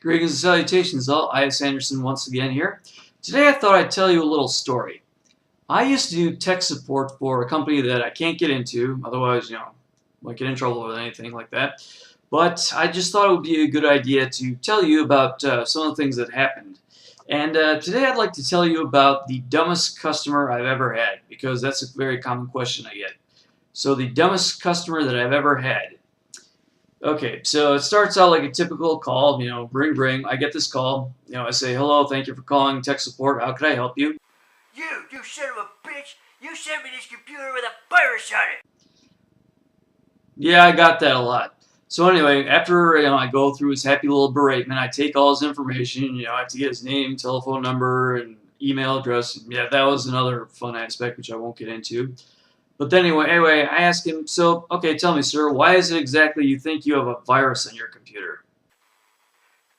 Greetings and salutations all, I.S. Anderson once again here. Today I thought I'd tell you a little story. I used to do tech support for a company that I can't get into, otherwise, might get in trouble with anything like that. But I just thought it would be a good idea to tell you about some of the things that happened. And today I'd like to tell you about the dumbest customer I've ever had, because that's a very common question I get. So the dumbest customer that I've ever had. Okay, so it starts out like a typical call, ring, ring. I get this call, I say, hello, thank you for calling tech support. How could I help you? You son of a bitch! You sent me this computer with a virus on it! Yeah, I got that a lot. So anyway, after I go through his happy little beratement, I take all his information. I have to get his name, telephone number, and email address. Yeah, that was another fun aspect which I won't get into. But then anyway, I ask him, so, okay, tell me, sir, why is it exactly you think you have a virus on your computer?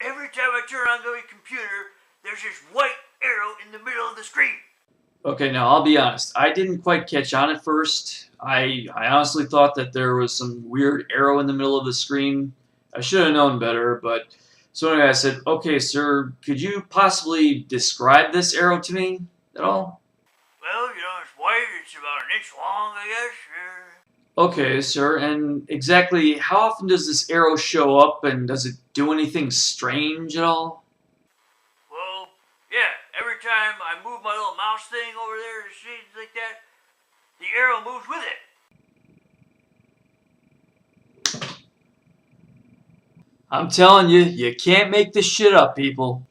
Every time I turn on the computer, there's this white arrow in the middle of the screen. Okay, now I'll be honest. I didn't quite catch on at first. I honestly thought that there was some weird arrow in the middle of the screen. I should have known better, but so anyway, I said, okay, sir, could you possibly describe this arrow to me at all? Well, it's white, it's about an inch long, I guess. Okay, sir, and exactly how often does this arrow show up, and does it do anything strange at all? Well, yeah, every time I move my little mouse thing over there, see, like that, the arrow moves with it. I'm telling you, you can't make this shit up, people.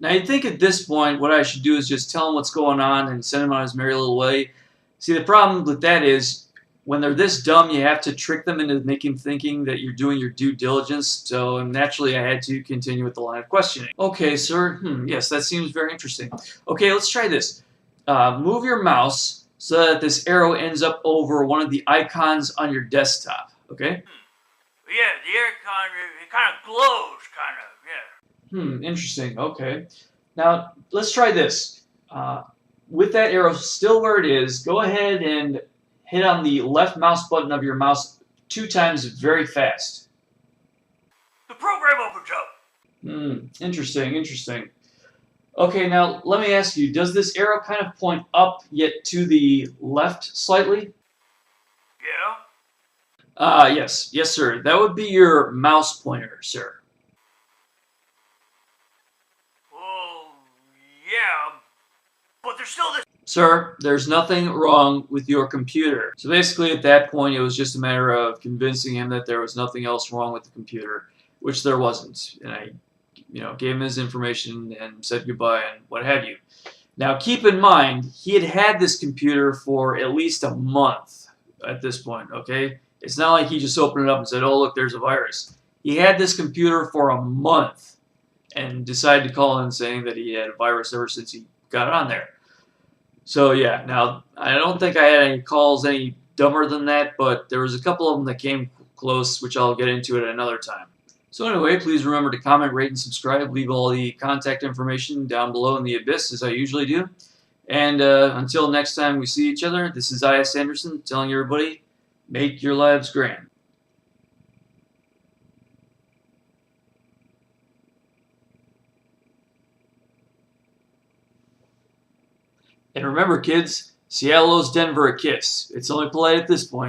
Now, you'd think at this point what I should do is just tell him what's going on and send him on his merry little way. See, the problem with that is, when they're this dumb, you have to trick them into thinking that you're doing your due diligence. So naturally, I had to continue with the line of questioning. Okay, sir. Yes, that seems very interesting. Okay, let's try this. Move your mouse so that this arrow ends up over one of the icons on your desktop. Okay? Yeah, the icon, it kind of glows, yeah. Interesting. Okay. Now, let's try this. With that arrow still where it is, go ahead and hit on the left mouse button of your mouse 2 times very fast. The program opens up. Interesting. Okay, now let me ask you, does this arrow kind of point up yet to the left slightly? Yeah? Yes, sir. That would be your mouse pointer, sir. Well, yeah, but there's still this. Sir, there's nothing wrong with your computer. So basically at that point it was just a matter of convincing him that there was nothing else wrong with the computer, which there wasn't. And I, gave him his information and said goodbye and what have you. Now keep in mind, he had this computer for at least a month at this point, okay? It's not like he just opened it up and said, oh look, there's a virus. He had this computer for a month and decided to call in saying that he had a virus ever since he got on there. So yeah, now I don't think I had any calls any dumber than that, but there was a couple of them that came close, which I'll get into at another time. So anyway, please remember to comment, rate, and subscribe. Leave all the contact information down below in the abyss, as I usually do. And until next time we see each other, this is I.S. Anderson telling everybody, make your lives grand. And remember, kids, Seattle owes Denver a kiss. It's only polite at this point.